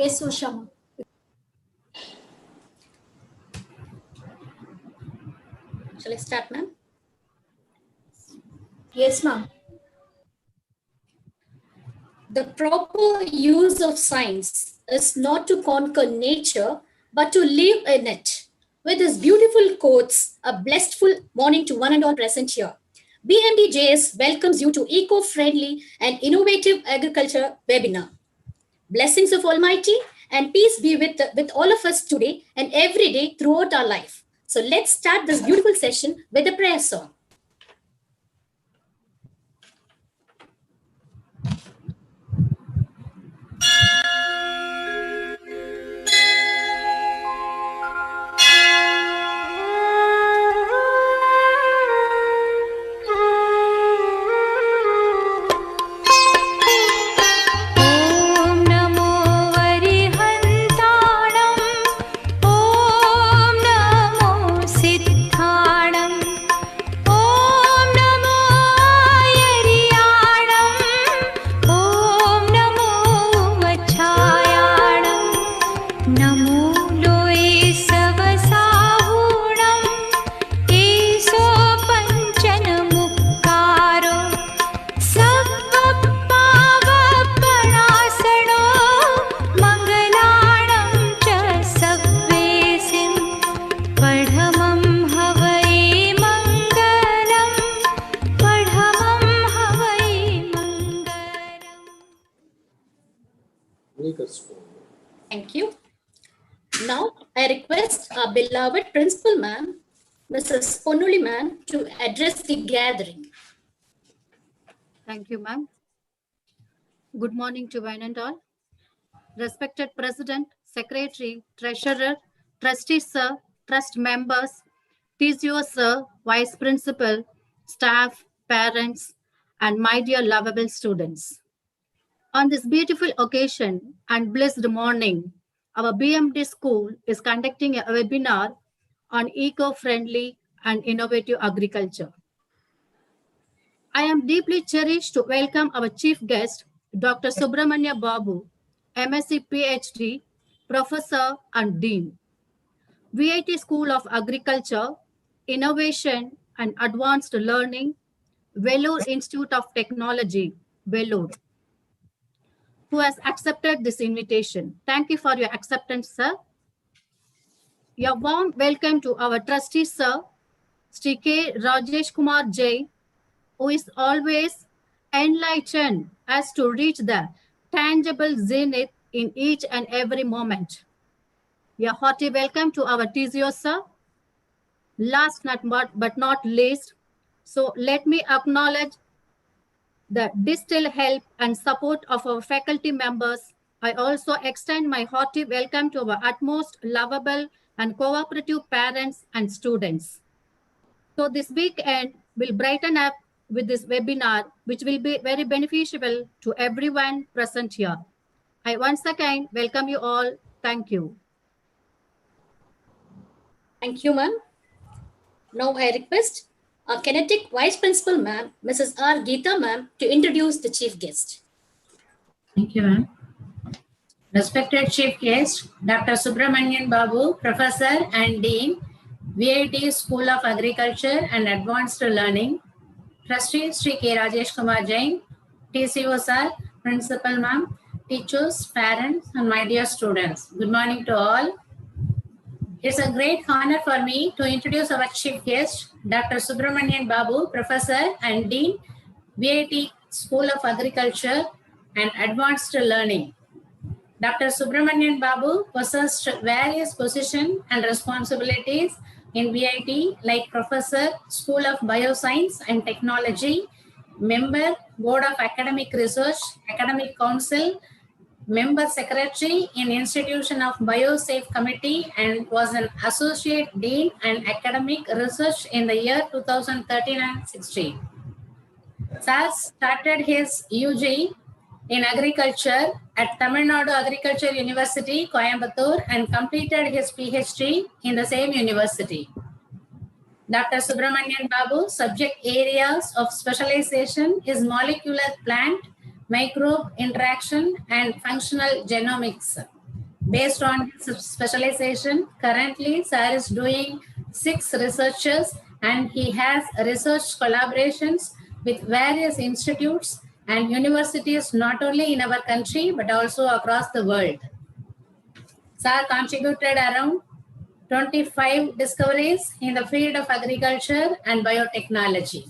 Yes, Usha. Shall I start, ma'am? Yes, ma'am. The proper use of science is not to conquer nature, but to live in it. With these beautiful quotes, a blissful morning to one and all present here. BMDJS welcomes you to eco-friendly and innovative agriculture webinar. Blessings of Almighty and peace be with all of us today and every day throughout our life. So let's start this beautiful session with a prayer song. Thank you. Now, I request our beloved principal ma'am, Mrs. Ponuli ma'am, to address the gathering. Thank you, ma'am. Good morning to one and all. Respected President, Secretary, Treasurer, Trustee Sir, Trust members, TCO Sir, Vice Principal, staff, parents, and my dear lovable students. On this beautiful occasion and blessed morning, our BMD school is conducting a webinar on eco-friendly and innovative agriculture. I am deeply cherished to welcome our chief guest, Dr. Subramanya Babu, MSc PhD, Professor and Dean, VIT School of Agriculture, Innovation and Advanced Learning, Vellore Institute of Technology, Vellore, who has accepted this invitation. Thank you for your acceptance, sir. Your warm welcome to our trustee, sir, Sri K. Rajesh Kumar Jain, who is always enlightened as to reach the tangible zenith in each and every moment. A hearty welcome to our TCO, sir. Last but not least, so let me acknowledge the distal help and support of our faculty members. I also extend my hearty welcome to our utmost lovable and cooperative parents and students. So this weekend will brighten up with this webinar, which will be very beneficial to everyone present here. I once again welcome you all. Thank you. Thank you, ma'am. Now I request our Kinetic Vice Principal ma'am, Mrs. R. Geeta ma'am, to introduce the chief guest. Thank you, ma'am. Respected chief guest, Dr. Subramanian Babu, Professor and Dean, VIT School of Agriculture and Advanced Learning, Trustee Sri K. Rajesh Kumar Jain, TCO Sir, Principal Ma'am, teachers, parents, and my dear students. Good morning to all. It's a great honor for me to introduce our chief guest, Dr. Subramanian Babu, Professor and Dean, VIT School of Agriculture and Advanced Learning. Dr. Subramanian Babu possessed various positions and responsibilities in VIT like Professor, School of Bioscience and Technology, Member, Board of Academic Research, Academic Council, Member Secretary in Institution of BioSafe Committee, and was an Associate Dean and Academic Research in the year 2013 and 16. Sir started his UG in agriculture at Tamil Nadu Agriculture University, Coimbatore, and completed his PhD in the same university. Dr. Subramanian Babu, subject areas of specialization is molecular plant, microbe interaction, and functional genomics. Based on his specialization, currently sir is doing 6 researches and he has research collaborations with various institutes and universities not only in our country but also across the world. Sir contributed around 25 discoveries in the field of agriculture and biotechnology.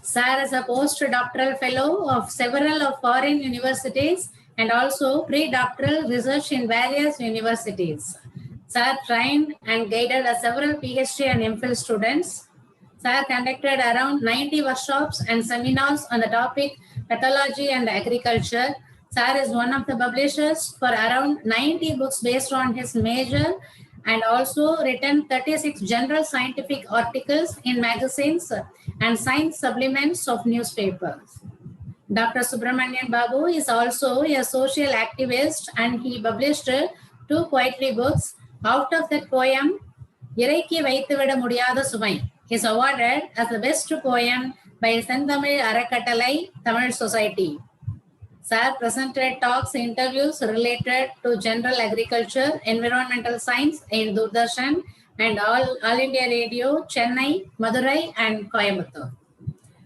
Sir is a postdoctoral fellow of several of foreign universities and also pre-doctoral research in various universities. Sir trained and guided several PhD and MPhil students. Sir conducted around 90 workshops and seminars on the topic pathology and agriculture. Sir is one of the publishers for around 90 books based on his major and also written 36 general scientific articles in magazines and science supplements of newspapers. Dr. Subramanian Babu is also a social activist and he published 2 poetry books. Out of that poem, Iraiki Vaithuvida Mudiyada Sumai is awarded as the best poem by Senthamil Arakattalai Tamil Society. Sir presented talks, interviews related to general agriculture, environmental science in Doordarshan and All India Radio, Chennai, Madurai and Coimbatore.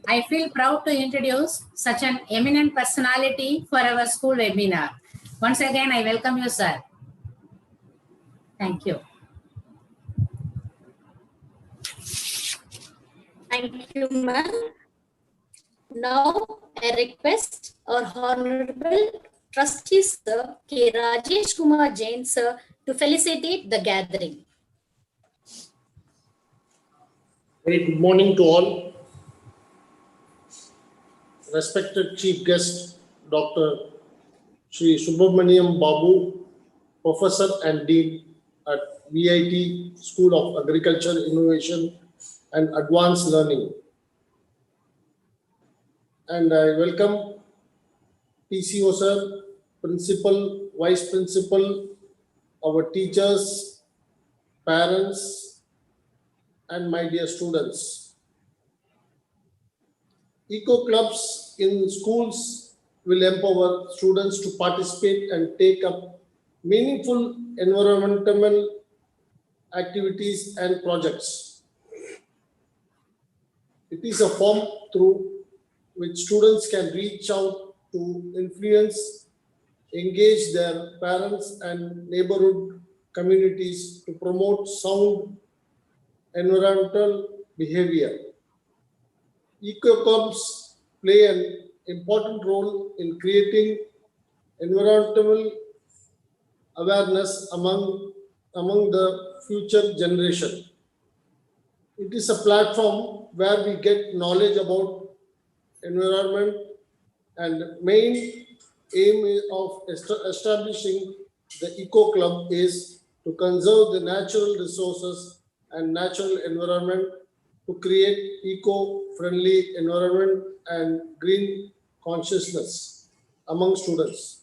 I feel proud to introduce such an eminent personality for our school webinar. Once again, I welcome you, sir. Thank you. Thank you, ma'am. Now, I request our Honorable Trustee Sir K. Rajesh Kumar Jain Sir to felicitate the gathering. Very good morning to all. Respected Chief Guest, Dr. Sri Subramaniam Babu, Professor and Dean at VIT School of Agriculture, Innovation and Advanced Learning. And I welcome PCO sir, Principal, Vice Principal, our teachers, parents, and my dear students. Eco clubs in schools will empower students to participate and take up meaningful environmental activities and projects. It is a form through which students can reach out to influence, engage their parents and neighborhood communities to promote sound environmental behavior. Eco clubs play an important role in creating environmental awareness among the future generation. It is a platform where we get knowledge about environment, and main aim of establishing the Eco Club is to conserve the natural resources and natural environment, to create eco-friendly environment and green consciousness among students.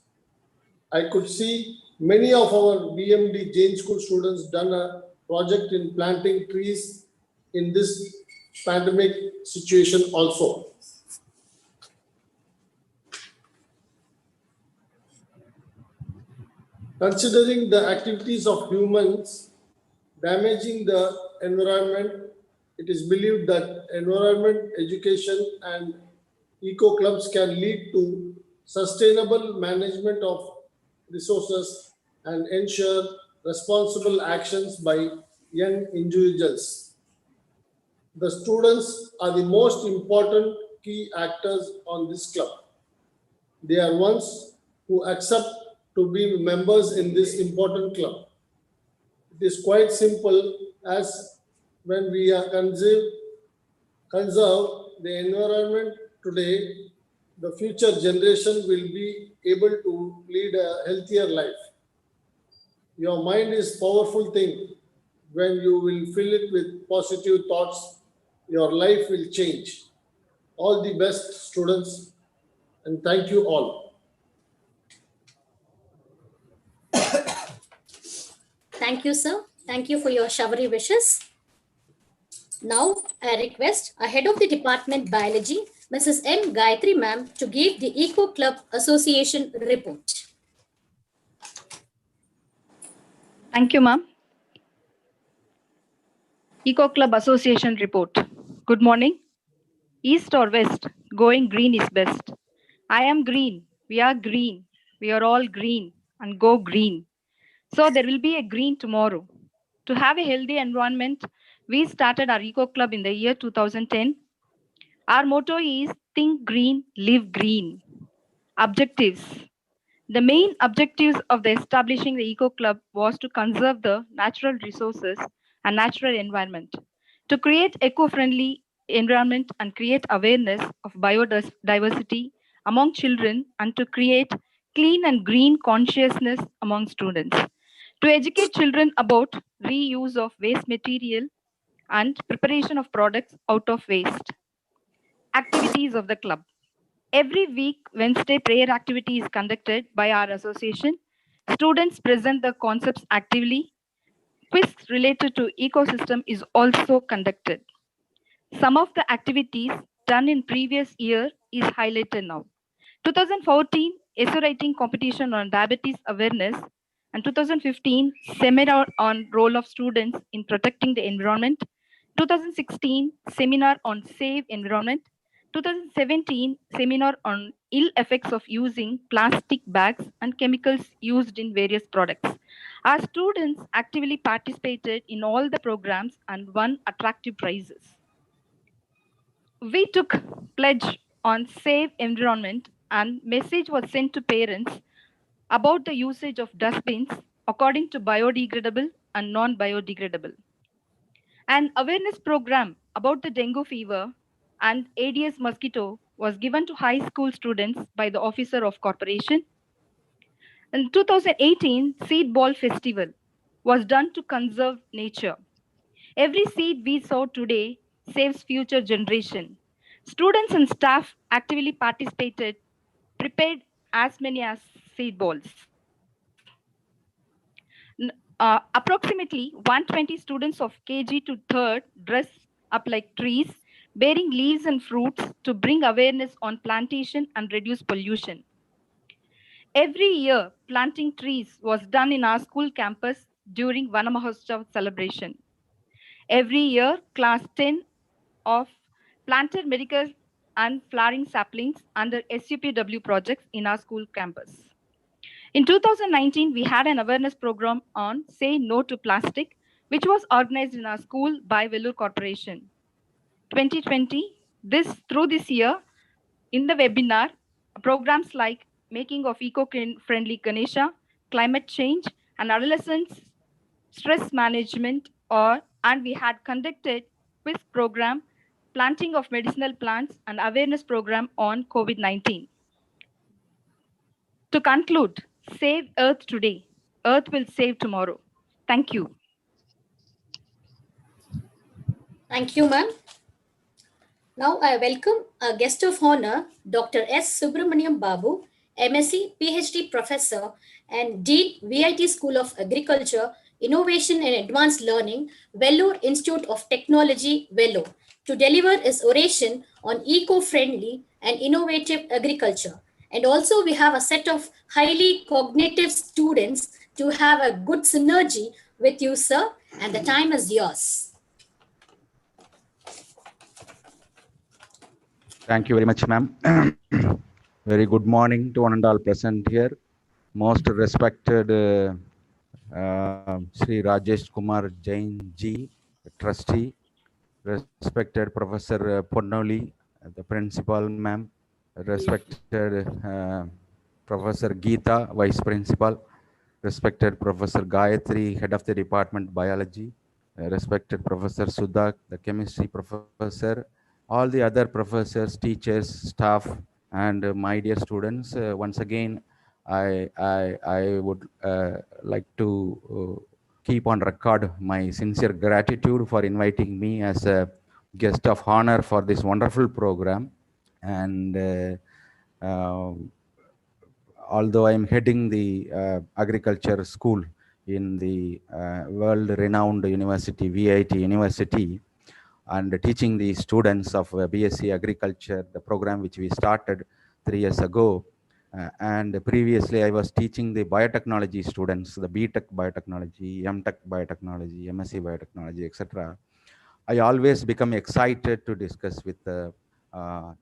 I could see many of our BMD Jain School students done a project in planting trees in this pandemic situation also. Considering the activities of humans damaging the environment, it is believed that environment education and eco clubs can lead to sustainable management of resources and ensure responsible actions by young individuals. The students are the most important key actors on this club. They are ones who accept to be members in this important club. It is quite simple, as when we are conserve the environment today, the future generation will be able to lead a healthier life. Your mind is a powerful thing. When you will fill it with positive thoughts, your life will change. All the best, students, and thank you all. Thank you, sir. Thank you for your showery wishes. Now, I request our Head of the Department Biology, Mrs. M. Gayatri ma'am, to give the Eco Club Association report. Thank you, ma'am. Eco Club Association report. Good morning. East or west, going green is best. I am green. We are green. We are all green and go green. So there will be a green tomorrow. To have a healthy environment, we started our Eco Club in the year 2010. Our motto is think green, live green. Objectives. The main objectives of the establishing the Eco Club was to conserve the natural resources and natural environment, to create eco-friendly environment and create awareness of biodiversity among children, and to create clean and green consciousness among students, to educate children about reuse of waste material and preparation of products out of waste. Activities of the club. Every week, Wednesday prayer activity is conducted by our association. Students present the concepts actively. Quiz related to ecosystem is also conducted. Some of the activities done in previous year is highlighted now. 2014 essay writing competition on diabetes awareness, and 2015 seminar on role of students in protecting the environment. 2016 seminar on safe environment. 2017 seminar on ill effects of using plastic bags and chemicals used in various products. Our students actively participated in all the programs and won attractive prizes. We took pledge on safe environment, and message was sent to parents about the usage of dustbins according to biodegradable and non-biodegradable. An awareness program about the dengue fever and Aedes mosquito was given to high school students by the officer of corporation. In 2018, Seed Ball Festival was done to conserve nature. Every seed we sow today saves future generation. Students and staff actively participated, prepared as many as seed balls. Approximately 120 students of KG to 3rd dress up like trees, bearing leaves and fruits to bring awareness on plantation and reduce pollution. Every year, planting trees was done in our school campus during Vanamahotsav celebration. Every year, class 10 of planted medical and flowering saplings under SUPW projects in our school campus. In 2019, we had an awareness program on Say No to Plastic, which was organized in our school by Vellore Corporation. 2020, through this year, in the webinar, programs like making of eco-friendly Ganesha, climate change, and adolescents stress management, and we had conducted quiz program, planting of medicinal plants, and awareness program on COVID-19. To conclude, save Earth today. Earth will save tomorrow. Thank you. Thank you, ma'am. Now I welcome our guest of honor, Dr. S. Subramaniam Babu, MSc, PhD professor, and Dean, VIT School of Agriculture, Innovation and Advanced Learning, Vellore Institute of Technology, Vellore, to deliver his oration on eco-friendly and innovative agriculture. And also we have a set of highly cognitive students to have a good synergy with you, sir, and the time is yours. Thank you very much, ma'am. Very good morning to one and all present here. Most respected Sri Rajesh Kumar Jain ji, trustee, respected Professor Ponnoli, the principal, ma'am, respected Professor Geeta, vice principal, respected Professor Gayatri, head of the department biology, respected Professor Sudha, the chemistry professor, all the other professors, teachers, staff, and my dear students. Once again, I would like to keep on record my sincere gratitude for inviting me as a guest of honor for this wonderful program. And although I am heading the agriculture school in the world-renowned university, VIT University, and teaching the students of BSc Agriculture, the program which we started 3 years ago, And previously I was teaching the biotechnology students, the BTech biotechnology, MTech biotechnology, MSc biotechnology, etc. I always become excited to discuss with the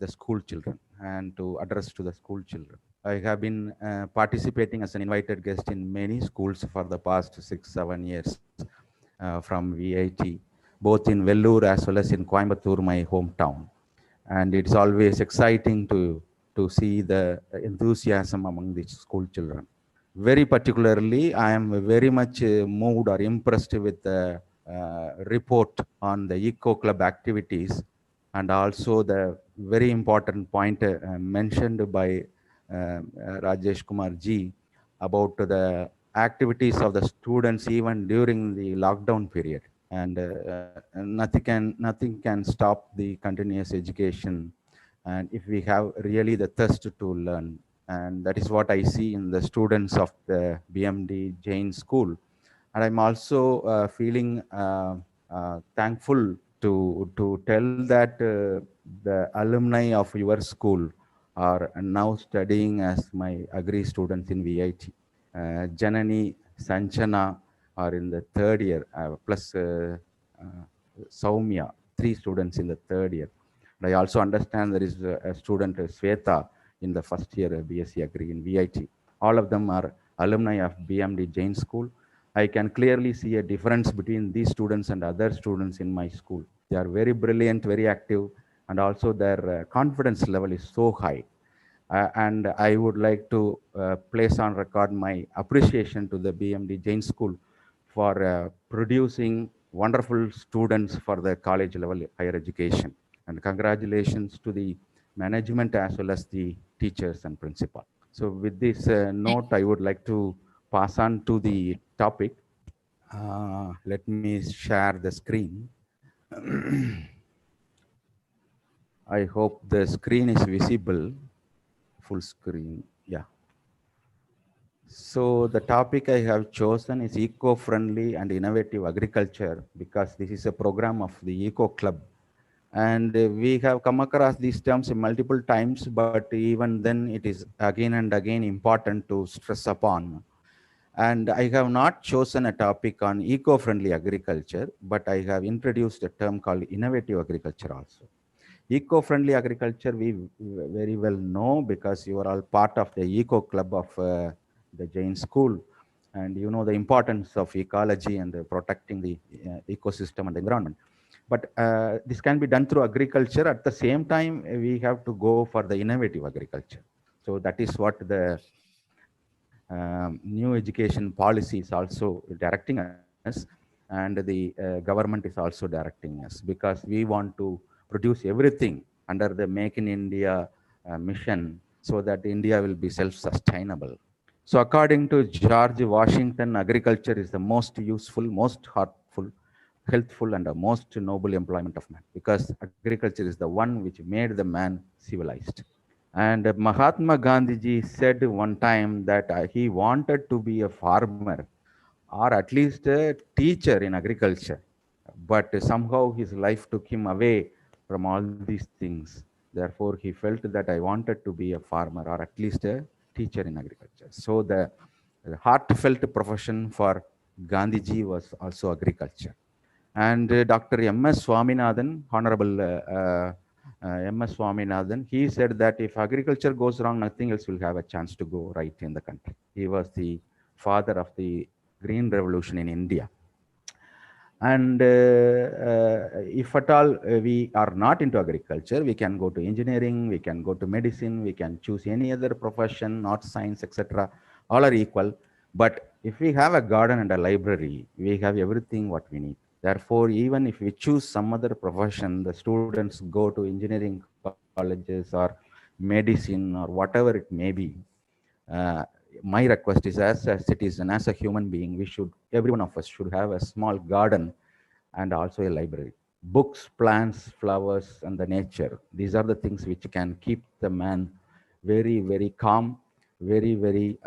school children and to address to the school children. I have been participating as an invited guest in many schools for the past 6-7 years from VIT, both in Vellore as well as in Coimbatore, my hometown. And it's always exciting to see the enthusiasm among the school children. Very particularly, I am very much moved or impressed with the report on the Eco Club activities, and also the very important point mentioned by Rajesh Kumar ji about the activities of the students even during the lockdown period. And nothing can stop the continuous education, and if we have really the thirst to learn. And that is what I see in the students of the BMD Jain School. And I'm also feeling thankful to tell that the alumni of your school are now studying as my agri students in VIT. Janani, Sanchana are in the third year, plus Saumya, 3 students in the third year. And I also understand there is a student, Sweta, in the first year of BSc Agri in VIT. All of them are alumni of BMD Jain School. I can clearly see a difference between these students and other students in my school. They are very brilliant, very active, and also their confidence level is so high. And I would like to place on record my appreciation to the BMD Jain School for producing wonderful students for the college level higher education. And congratulations to the management as well as the teachers and principal. So with this note, I would like to pass on to the topic. Let me share the screen. I hope the screen is visible. Full screen, yeah. So the topic I have chosen is eco-friendly and innovative agriculture, because this is a program of the Eco Club. And we have come across these terms multiple times, but even then it is again and again important to stress upon. And I have not chosen a topic on eco-friendly agriculture, but I have introduced a term called innovative agriculture also. Eco-friendly agriculture, we very well know, because you are all part of the Eco Club of the Jain School. And you know the importance of ecology and protecting the ecosystem and the environment. But this can be done through agriculture. At the same time, we have to go for the innovative agriculture. So that is what the new education policy is also directing us, and the government is also directing us, because we want to produce everything under the Make in India mission, so that India will be self-sustainable. So according to George Washington, agriculture is the most useful, most heartful, healthful, and the most noble employment of man, because agriculture is the one which made the man civilized. And Mahatma Gandhi said one time that he wanted to be a farmer or at least a teacher in agriculture. But somehow his life took him away from all these things. Therefore, he felt that I wanted to be a farmer or at least a teacher in agriculture. So the heartfelt profession for Gandhiji was also agriculture. And Dr. M.S. Swaminathan, Honorable M.S. Swaminathan, he said that if agriculture goes wrong, nothing else will have a chance to go right in the country. He was the father of the Green Revolution in India. And if at all we are not into agriculture, we can go to engineering, we can go to medicine, we can choose any other profession, not science, etc. All are equal. But if we have a garden and a library, we have everything what we need. Therefore, even if we choose some other profession, the students go to engineering colleges or medicine or whatever it may be. My request is, as a citizen, as a human being, every one of us should have a small garden and also a library. Books, plants, flowers, and the nature. These are the things which can keep the man very, very calm, very, very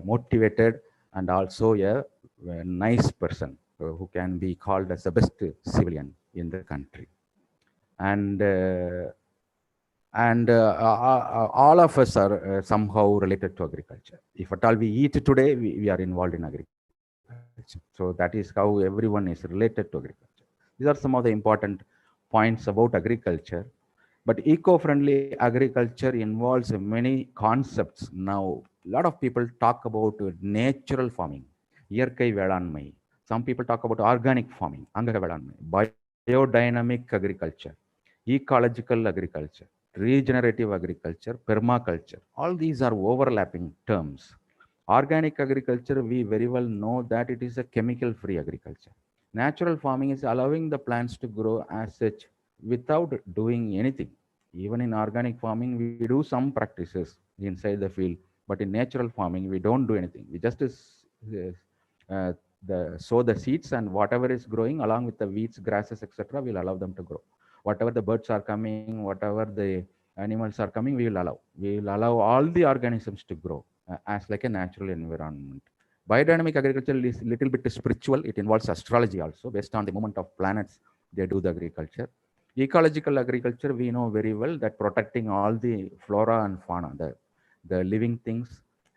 motivated, and also a nice person who can be called as the best civilian in the country. And And all of us are somehow related to agriculture. If at all we eat today, we are involved in agriculture. So that is how everyone is related to agriculture. These are some of the important points about agriculture. But eco-friendly agriculture involves many concepts. Now, a lot of people talk about natural farming, இயற்கை வேளாண்மை. Some people talk about organic farming, அங்க வேளாண்மை, biodynamic agriculture, ecological agriculture, regenerative agriculture, permaculture. All these are overlapping terms. Organic agriculture, we very well know that it is a chemical-free agriculture. Natural farming is allowing the plants to grow as such without doing anything. Even in organic farming, we do some practices inside the field, but in natural farming, we don't do anything. We just sow the seeds, and whatever is growing along with the weeds, grasses, etc., we'll allow them to grow. Whatever the birds are coming, whatever the animals are coming, we will allow. We will allow all the organisms to grow as like a natural environment. Biodynamic agriculture is a little bit spiritual. It involves astrology also. Based on the movement of planets, they do the agriculture. Ecological agriculture, we know very well that protecting all the flora and fauna, the living things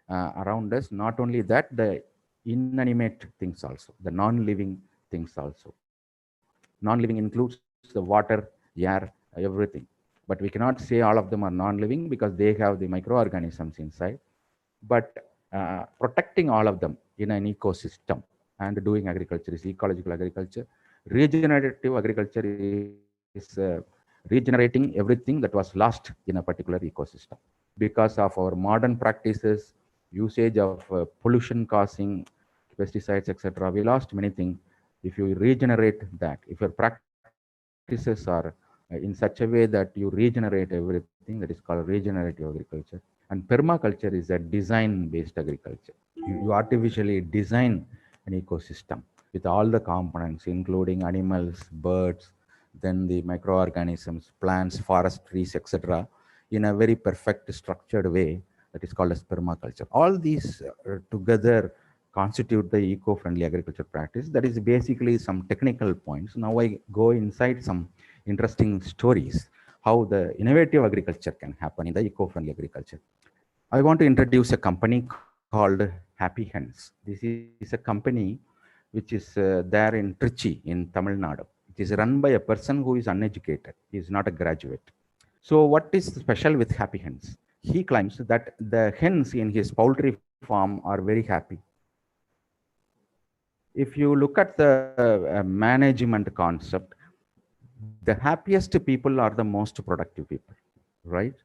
around us. Not only that, the inanimate things also, the non-living things also. Non-living includes the water, air, everything. But we cannot say all of them are non-living because they have the microorganisms inside. But protecting all of them in an ecosystem and doing agriculture is ecological agriculture. Regenerative agriculture is regenerating everything that was lost in a particular ecosystem. Because of our modern practices, usage of pollution causing pesticides, etc., we lost many things. If you regenerate that, if your practices are in such a way that you regenerate everything, that is called regenerative agriculture. And permaculture is a design-based agriculture. You artificially design an ecosystem with all the components, including animals, birds, then the microorganisms, plants, forest trees, etc., in a very perfect structured way that is called as permaculture. All these together constitute the eco-friendly agriculture practice. That is basically some technical points. Now I go inside some interesting stories, how the innovative agriculture can happen in the eco-friendly agriculture. I want to introduce a company called Happy Hens. This is a company which is there in Trichy in Tamil Nadu. It is run by a person who is uneducated. He is not a graduate. So what is special with Happy Hens? He claims that the hens in his poultry farm are very happy. If you look at the management concept, the happiest people are the most productive people, right?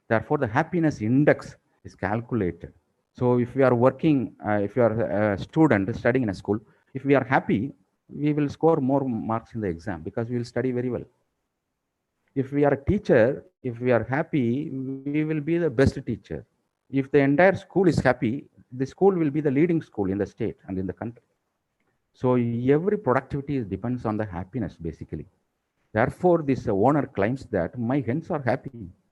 Therefore, the happiness index is calculated. So if we are working, if you are a student studying in a school, if we are happy, we will score more marks in the exam because we will study very well. If we are a teacher, if we are happy, we will be the best teacher. If the entire school is happy, the school will be the leading school in the state and in the country. So every productivity depends on the happiness, basically. Therefore, this owner claims that my hens are happy.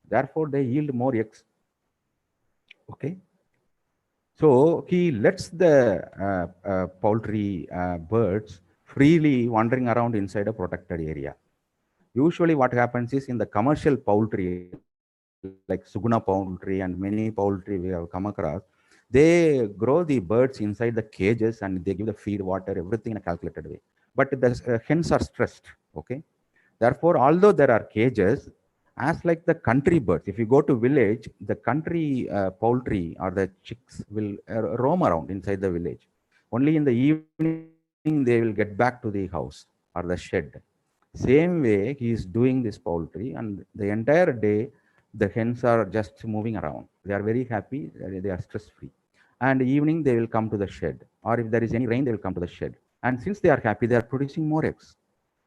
Therefore, they yield more eggs. Okay. So he lets the poultry birds freely wandering around inside a protected area. Usually what happens is in the commercial poultry, like Suguna poultry and many poultry we have come across, they grow the birds inside the cages and they give the feed, water, everything in a calculated way. But the hens are stressed, okay? Therefore, although there are cages, as like the country birds, if you go to village, the country poultry or the chicks will roam around inside the village. Only in the evening, they will get back to the house or the shed. Same way, he is doing this poultry, and the entire day, the hens are just moving around. They are very happy, they are stress-free. And evening, they will come to the shed. Or if there is any rain, they will come to the shed. And since they are happy, they are producing more eggs.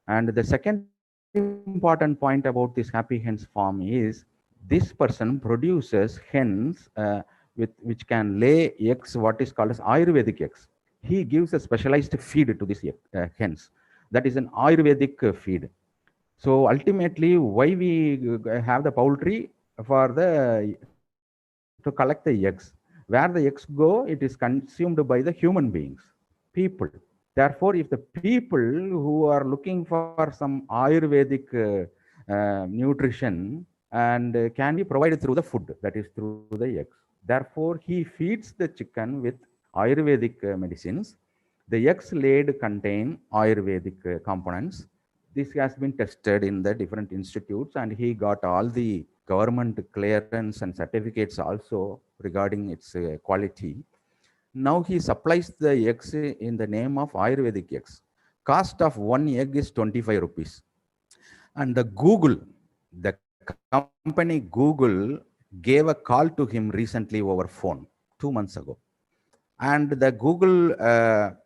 And the second important point about this Happy Hens farm is this person produces hens which can lay eggs, what is called as Ayurvedic eggs. He gives a specialized feed to these hens. That is an Ayurvedic feed. So ultimately, why we have the poultry to collect the eggs. Where the eggs go, it is consumed by the human beings, people. Therefore, if the people who are looking for some Ayurvedic nutrition and can be provided through the food, that is through the eggs. Therefore, he feeds the chicken with Ayurvedic medicines. The eggs laid contain Ayurvedic components. This has been tested in the different institutes, and he got all the government clearance and certificates also regarding its quality. Now he supplies the eggs in the name of Ayurvedic eggs. Cost of one egg is 25 rupees. And the company Google gave a call to him recently over phone 2 months ago. And the Google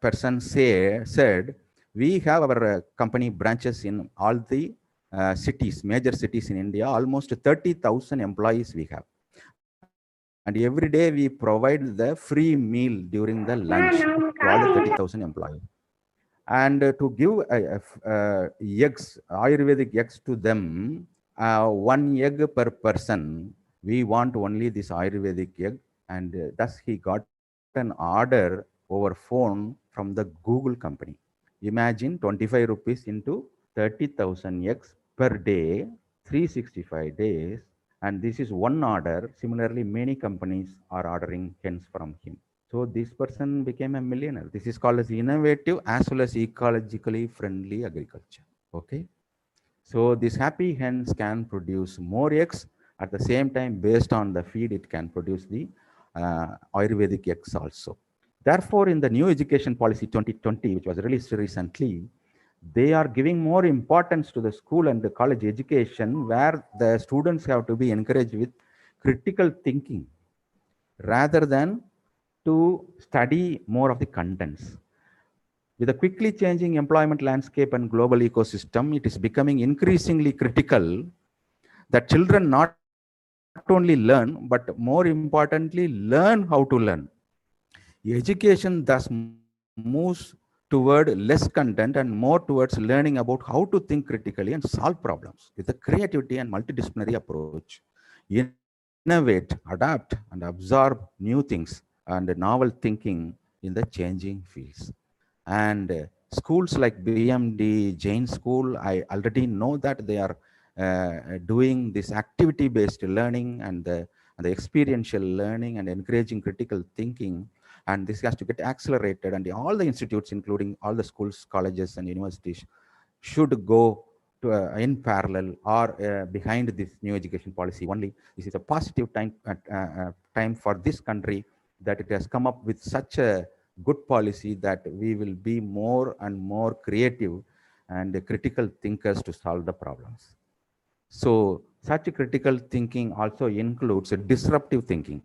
person said, we have our company branches in all the cities, major cities in India, almost 30,000 employees we have. And every day we provide the free meal during the lunch to all the 30,000 employees. And to give eggs, Ayurvedic eggs to them, one egg per person, we want only this Ayurvedic egg. And thus he got an order over phone from the Google company. Imagine 25 rupees into 30,000 eggs per day, 365 days. And this is one order. Similarly, many companies are ordering hens from him. So this person became a millionaire. This is called as innovative as well as ecologically friendly agriculture. Okay. So these happy hens can produce more eggs. At the same time, based on the feed, it can produce the Ayurvedic eggs also. Therefore, in the new education policy 2020, which was released recently, they are giving more importance to the school and the college education, where the students have to be encouraged with critical thinking rather than to study more of the contents. With a quickly changing employment landscape and global ecosystem, it is becoming increasingly critical that children not only learn, but more importantly, learn how to learn. Education thus moves toward less content and more towards learning about how to think critically and solve problems with a creativity and multidisciplinary approach. Innovate, adapt, and absorb new things and novel thinking in the changing fields. And schools like BMD, Jain School, I already know that they are doing this activity-based learning and the experiential learning and encouraging critical thinking. And this has to get accelerated, and all the institutes, including all the schools, colleges, and universities, should go to in parallel or behind this new education policy only. This is a positive time for this country, that it has come up with such a good policy that we will be more and more creative and critical thinkers to solve the problems. So such critical thinking also includes a disruptive thinking.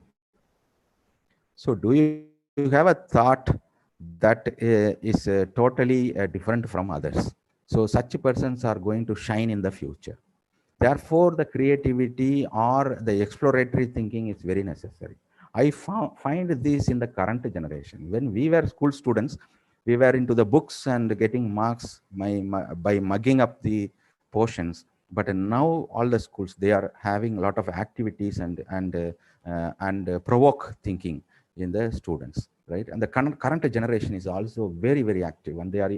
So do you have a thought that is totally different from others? So such persons are going to shine in the future. Therefore, the creativity or the exploratory thinking is very necessary. I find this in the current generation. When we were school students, we were into the books and getting marks by mugging up the portions. But now all the schools, they are having a lot of activities and provoke thinking in the students, right? And the current generation is also very, very active, and they are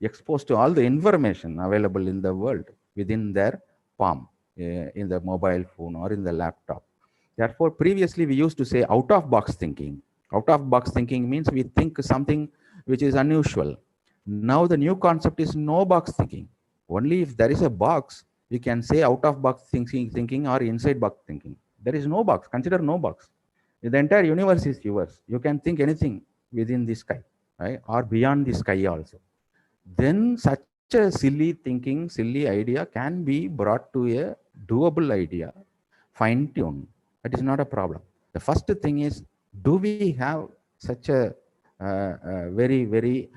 exposed to all the information available in the world within their palm, in the mobile phone or in the laptop. Therefore, previously we used to say out-of-box thinking. Out-of-box thinking means we think something which is unusual. Now the new concept is no-box thinking. Only if there is a box, we can say out-of-box thinking or inside-box thinking. There is no box. Consider no box. The entire universe is yours. You can think anything within the sky, right? Or beyond the sky also. Then such a silly thinking, silly idea can be brought to a doable idea, fine-tuned. That is not a problem. The first thing is, do we have such a very, very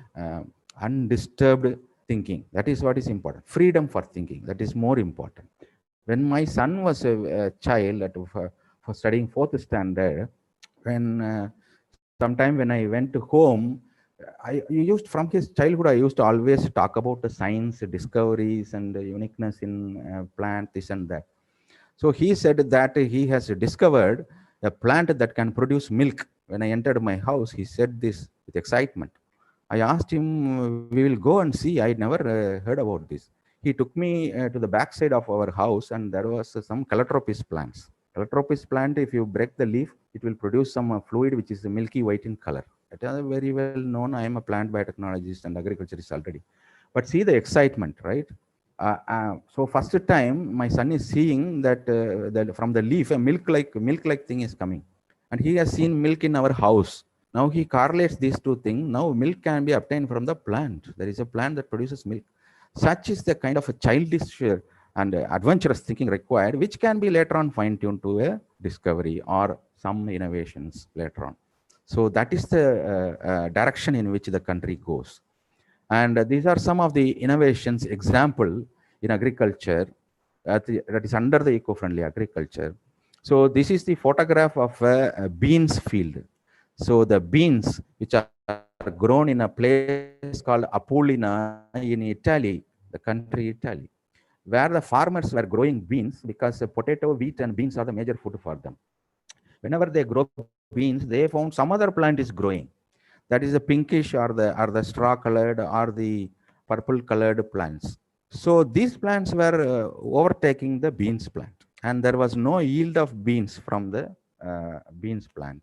undisturbed thinking? That is what is important. Freedom for thinking, that is more important. When my son was a child for studying 4th standard, when sometime when I went home, from his childhood, I used to always talk about the science, discoveries, and the uniqueness in plant, this and that. So he said that he has discovered a plant that can produce milk. When I entered my house, he said this with excitement. I asked him, we will go and see. I never heard about this. He took me to the back side of our house, and there was some calotropis plants. Calotropis plant, if you break the leaf, it will produce some fluid which is milky white in color. It is very well known. I am a plant biotechnologist and agriculturist already. But see the excitement, right? So first time my son is seeing that, that from the leaf a milk-like thing is coming, and he has seen milk in our house. Now he correlates these two things. Now milk can be obtained from the plant. There is a plant that produces milk. Such is the kind of a childish and adventurous thinking required, which can be later on fine-tuned to a discovery or some innovations later on. So that is the direction in which the country goes. And these are some of the innovations example in agriculture that is under the eco-friendly agriculture. So this is the photograph of a beans field. So the beans which are grown in a place called Apullina in Italy, the country Italy, where the farmers were growing beans because potato, wheat, and beans are the major food for them. Whenever they grow beans, they found some other plant is growing. That is the pinkish or the straw colored or the purple colored plants. So these plants were overtaking the beans plant, and there was no yield of beans from the beans plant.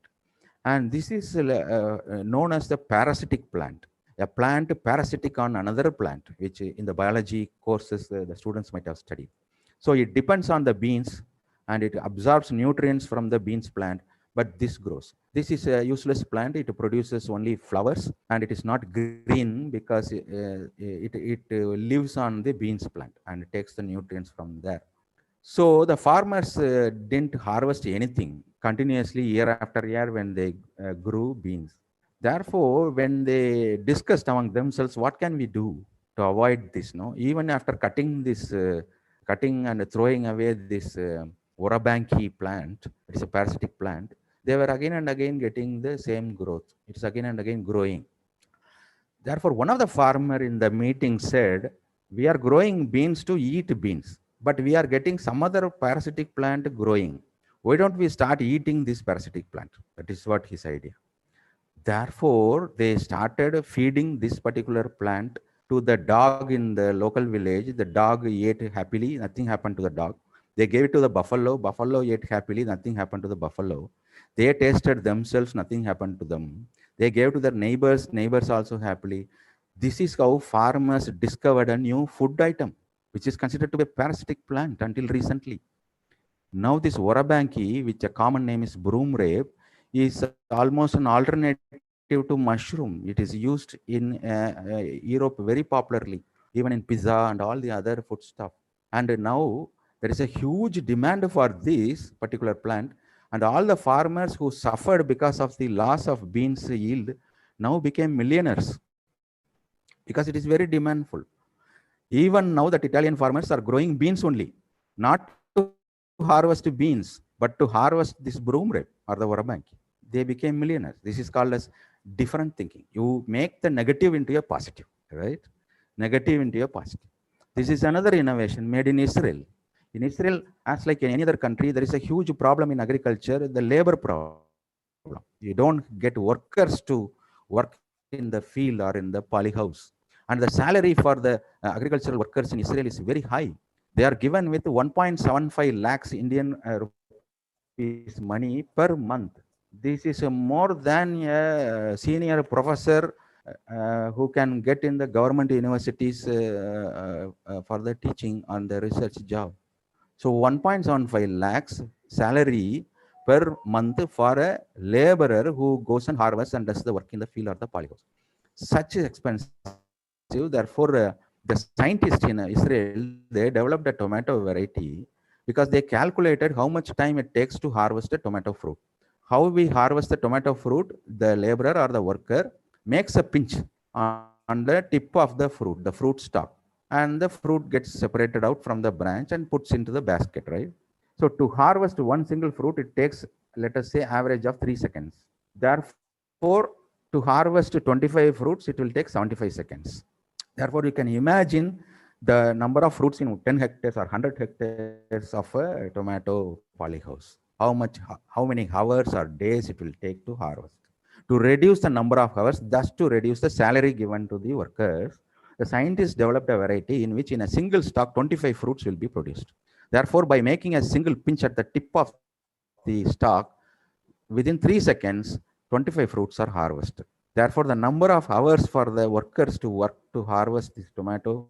And this is known as the parasitic plant, a plant parasitic on another plant, which in the biology courses the students might have studied. So it depends on the beans, and it absorbs nutrients from the beans plant, but this grows. This is a useless plant. It produces only flowers, and it is not green because it lives on the beans plant and takes the nutrients from there. So the farmers didn't harvest anything continuously year after year when they grew beans. Therefore, when they discussed among themselves, what can we do to avoid this? No, even after cutting this, cutting and throwing away this Orabanki plant, it is a parasitic plant, they were again and again getting the same growth. It's again and again growing. Therefore, one of the farmer in the meeting said, we are growing beans to eat beans, but we are getting some other parasitic plant growing. Why don't we start eating this parasitic plant? That is what his idea. Therefore, they started feeding this particular plant to the dog in the local village. The dog ate happily, nothing happened to the dog. They gave it to the buffalo. Buffalo ate happily, nothing happened to the buffalo. They tasted themselves, nothing happened to them. They gave to their neighbors, neighbors also happily. This is how farmers discovered a new food item, which is considered to be a parasitic plant until recently. Now this Orabanki, which a common name is broom rape, is almost an alternative to mushroom. It is used in Europe very popularly, even in pizza and all the other food stuff. And now there is a huge demand for this particular plant, and all the farmers who suffered because of the loss of beans yield now became millionaires because it is very demandful. Even now that Italian farmers are growing beans only, not to harvest beans, but to harvest this broom rape or the Orabanki. They became millionaires. This is called as different thinking. You make the negative into a positive, right? Negative into a positive. This is another innovation made in Israel. In Israel, as like in any other country, there is a huge problem in agriculture, the labor problem. You don't get workers to work in the field or in the polyhouse. And the salary for the agricultural workers in Israel is very high. They are given with 1.75 lakhs Indian rupees money per month. This is more than a senior professor who can get in the government universities for the teaching on the research job. So 1.75 lakhs salary per month for a laborer who goes and harvests and does the work in the field or the polyhouse. Such is expensive. Therefore, the scientists in Israel, they developed a tomato variety because they calculated how much time it takes to harvest a tomato fruit. How we harvest the tomato fruit, the laborer or the worker makes a pinch on the tip of the fruit stalk, and the fruit gets separated out from the branch and puts into the basket, right? So to harvest one single fruit, it takes, let us say, average of 3 seconds. Therefore, to harvest 25 fruits, it will take 75 seconds. Therefore, you can imagine the number of fruits in 10 hectares or 100 hectares of a tomato polyhouse. How many hours or days it will take to harvest. To reduce the number of hours, thus to reduce the salary given to the workers, the scientists developed a variety in which in a single stalk 25 fruits will be produced. Therefore, by making a single pinch at the tip of the stalk, within 3 seconds, 25 fruits are harvested. Therefore, the number of hours for the workers to work to harvest this tomato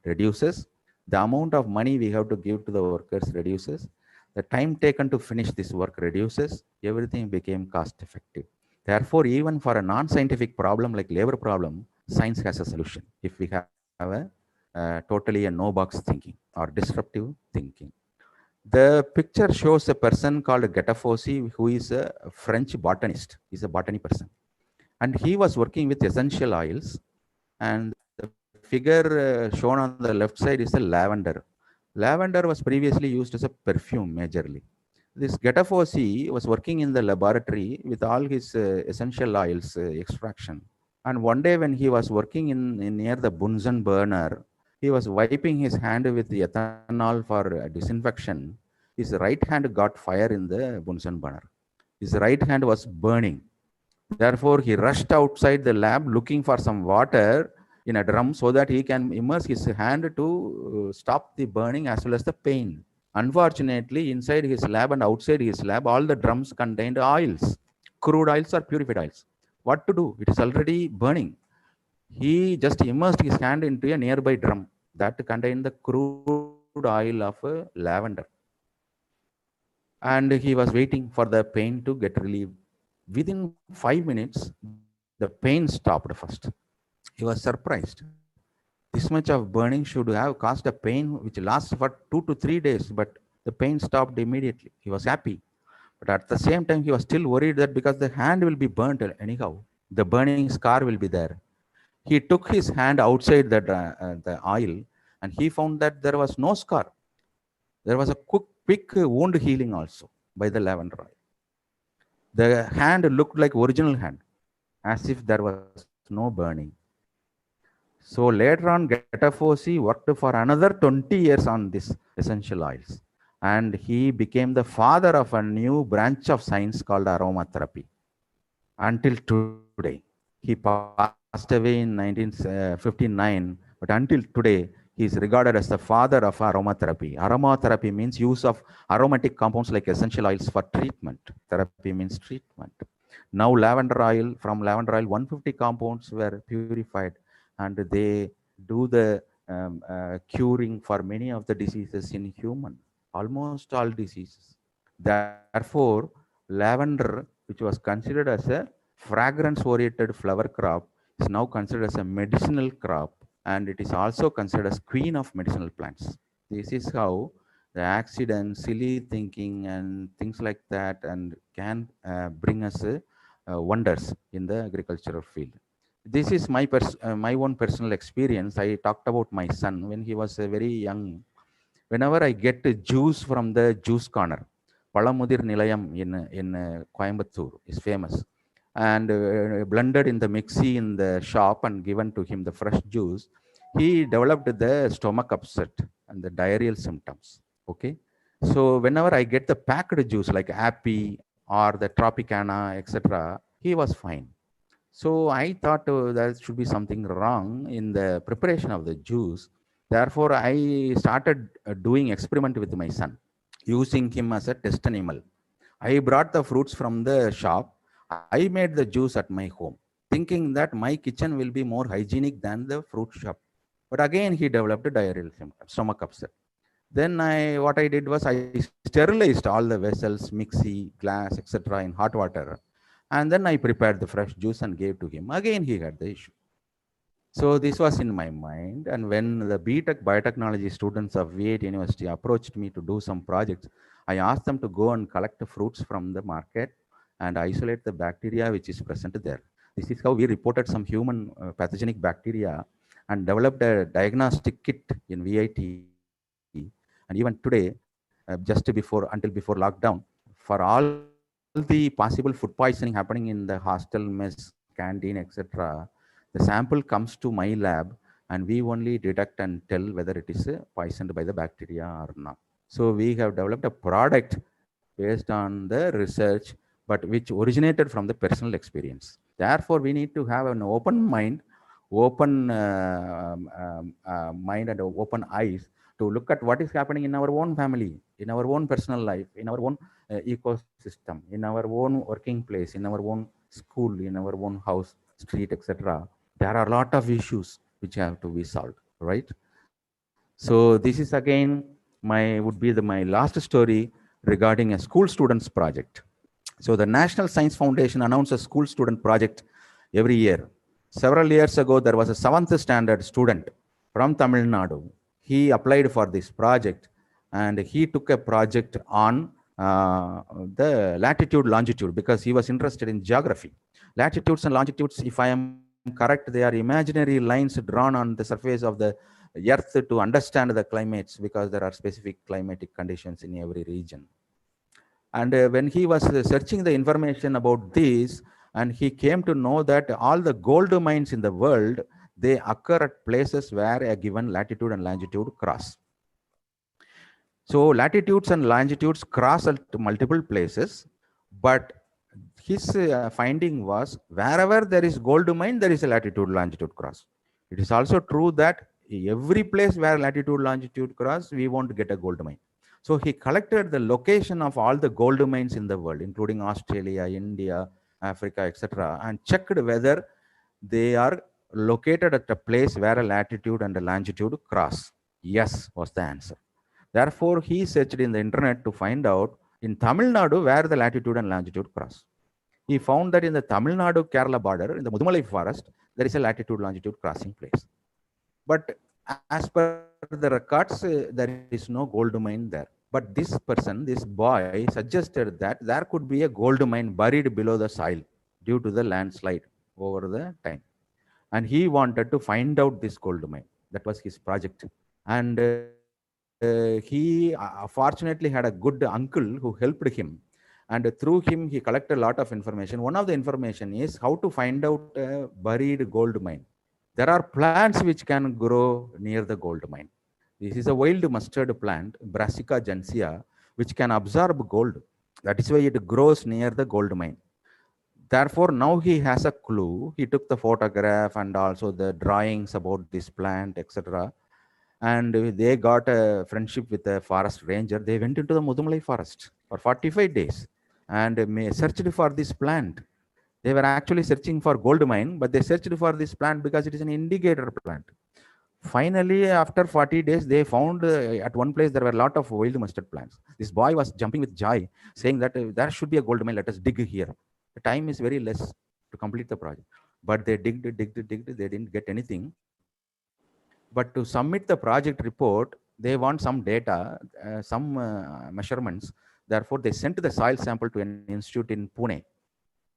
reduces. The amount of money we have to give to the workers reduces. The time taken to finish this work reduces. Everything became cost effective. Therefore, even for a non-scientific problem like labor problem, science has a solution if we have a totally a no-box thinking or disruptive thinking. The picture shows a person called Gattefossé, who is a French botanist. He's a botany person. And he was working with essential oils. And the figure shown on the left side is a lavender. Lavender was previously used as a perfume majorly. This Gattefossé was working in the laboratory with all his essential oils extraction. And one day when he was working in near the Bunsen burner, he was wiping his hand with the ethanol for disinfection. His right hand got fire in the Bunsen burner. His right hand was burning. Therefore, he rushed outside the lab looking for some water in a drum so that he can immerse his hand to stop the burning as well as the pain. Unfortunately, inside his lab and outside his lab, all the drums contained oils, crude oils or purified oils. What to do? It is already burning. He just immersed his hand into a nearby drum that contained the crude oil of lavender. And he was waiting for the pain to get relieved. Within 5 minutes, the pain stopped first. He was surprised. This much of burning should have caused a pain which lasts for 2 to 3 days, but the pain stopped immediately. He was happy. But at the same time, he was still worried that because the hand will be burnt anyhow, the burning scar will be there. He took his hand outside the oil and he found that there was no scar. There was a quick wound healing also by the lavender oil. The hand looked like original hand, as if there was no burning. So later on, Gattefossé worked for another 20 years on this essential oils. And he became the father of a new branch of science called aromatherapy. Until today, he passed away in 1959, but until today, he is regarded as the father of aromatherapy. Aromatherapy means use of aromatic compounds like essential oils for treatment. Therapy means treatment. Now lavender oil, from lavender oil, 150 compounds were purified and they do the curing for many of the diseases in human, almost all diseases. Therefore, lavender, which was considered as a fragrance-oriented flower crop, is now considered as a medicinal crop, and it is also considered as queen of medicinal plants. This is how the accident, silly thinking, and things like that, and can bring us wonders in the agricultural field. This is my own personal experience. I talked about my son when he was very young. Whenever I get juice from the juice corner, Palamudir Nilayam in Coimbatore is famous, and blended in the mixie in the shop and given to him the fresh juice, he developed the stomach upset and the diarrheal symptoms. Okay, so whenever I get the packed juice like Appy or the Tropicana, etc., he was fine. So I thought there should be something wrong in the preparation of the juice. Therefore, I started doing experiment with my son, using him as a test animal. I brought the fruits from the shop. I made the juice at my home, thinking that my kitchen will be more hygienic than the fruit shop. But again, he developed a diarrheal symptom, stomach upset. Then what I did was I sterilized all the vessels, mixie, glass, etc. in hot water. And then I prepared the fresh juice and gave to him. Again, he had the issue. So this was in my mind. And when the BTech biotechnology students of V8 University approached me to do some projects, I asked them to go and collect the fruits from the market and isolate the bacteria which is present there. This is how we reported some human pathogenic bacteria and developed a diagnostic kit in VIT. And even today, until before lockdown, for all the possible food poisoning happening in the hostel, mess, canteen, etc., the sample comes to my lab and we only detect and tell whether it is poisoned by the bacteria or not. So we have developed a product based on the research, but which originated from the personal experience. Therefore, we need to have an open mind. open mind and open eyes to look at what is happening in our own family, in our own personal life, in our own ecosystem, in our own working place, in our own school, in our own house, street, etc. There are a lot of issues which have to be solved, right? So this is again my last story regarding a school students project. So the National Science Foundation announced a school student project every year. Several years ago, there was a 7th standard student from Tamil Nadu. He applied for this project and he took a project on the latitude, longitude, because he was interested in geography. Latitudes and longitudes, if I am correct, they are imaginary lines drawn on the surface of the earth to understand the climates, because there are specific climatic conditions in every region. And when he was searching the information about this, and he came to know that all the gold mines in the world, they occur at places where a given latitude and longitude cross. So latitudes and longitudes cross at multiple places, but his finding was wherever there is gold mine, there is a latitude longitude cross. It is also true that every place where latitude longitude cross, we won't get a gold mine. So he collected the location of all the gold mines in the world, including Australia, India, Africa, etc., and checked whether they are located at a place where a latitude and a longitude cross. Yes was the answer. Therefore, he searched in the internet to find out in Tamil Nadu where the latitude and longitude cross. He found that in the Tamil Nadu-Kerala border, in the Mudumalai forest, there is a latitude-longitude crossing place. But as per the records, there is no gold mine there. But this person, this boy, suggested that there could be a gold mine buried below the soil due to the landslide over the time. And he wanted to find out this gold mine. That was his project. And he fortunately had a good uncle who helped him. And through him, he collected a lot of information. One of the information is how to find out a buried gold mine. There are plants which can grow near the gold mine. This is a wild mustard plant, Brassica gentiana, which can absorb gold. That is why it grows near the gold mine. Therefore, now he has a clue. He took the photograph and also the drawings about this plant, etc. And they got a friendship with a forest ranger. They went into the Mudumalai forest for 45 days and searched for this plant. They were actually searching for gold mine, but they searched for this plant because it is an indicator plant. Finally, after 40 days, they found at one place there were a lot of wild mustard plants. This boy was jumping with joy, saying that there should be a gold mine, let us dig here. The time is very less to complete the project. But they digged, they didn't get anything. But to submit the project report, they want some data, some measurements. Therefore, they sent the soil sample to an institute in Pune.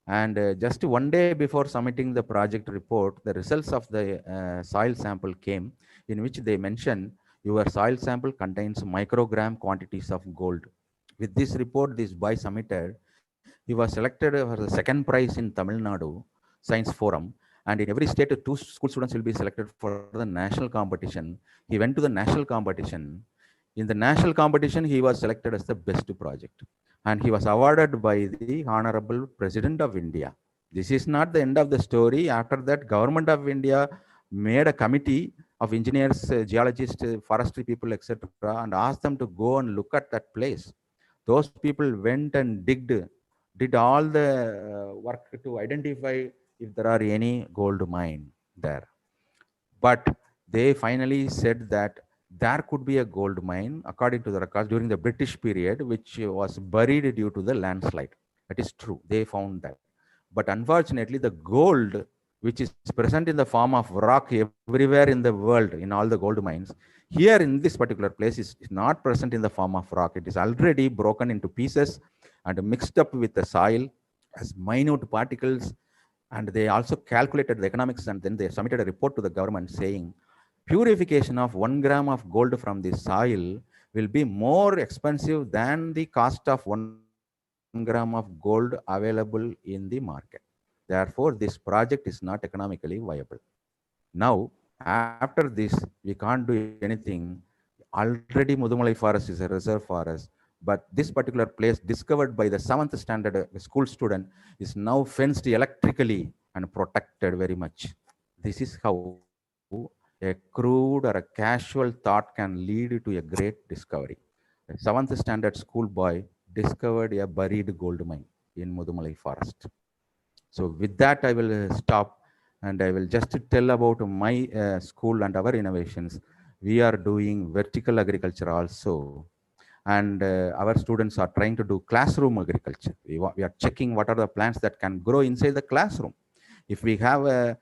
And just one day before submitting the project report, the results of the soil sample came, in which they mentioned your soil sample contains microgram quantities of gold. With this report, this boy submitted. He was selected for the second prize in Tamil Nadu Science Forum. And in every state, 2 school students will be selected for the national competition. He went to the national competition. In the national competition, he was selected as the best project. And he was awarded by the Honorable President of India. This is not the end of the story. After that, Government of India made a committee of engineers, geologists, forestry people, etc., and asked them to go and look at that place. Those people went and did all the work to identify if there are any gold mine there. But they finally said that there could be a gold mine, according to the records, during the British period, which was buried due to the landslide. That is true. They found that. But unfortunately, the gold, which is present in the form of rock everywhere in the world, in all the gold mines, here in this particular place is not present in the form of rock. It is already broken into pieces and mixed up with the soil as minute particles. And they also calculated the economics, and then they submitted a report to the government saying, purification of 1 gram of gold from the soil will be more expensive than the cost of 1 gram of gold available in the market. Therefore, this project is not economically viable. Now, after this, we can't do anything. Already Mudumalai forest is a reserve forest, but this particular place discovered by the 7th standard school student is now fenced electrically and protected very much. This is how a crude or a casual thought can lead to a great discovery. A 7th standard schoolboy discovered a buried gold mine in Mudumalai forest. So with that, I will stop, and I will just tell about my school and our innovations. We are doing vertical agriculture also, and our students are trying to do classroom agriculture. We are checking what are the plants that can grow inside the classroom. If we have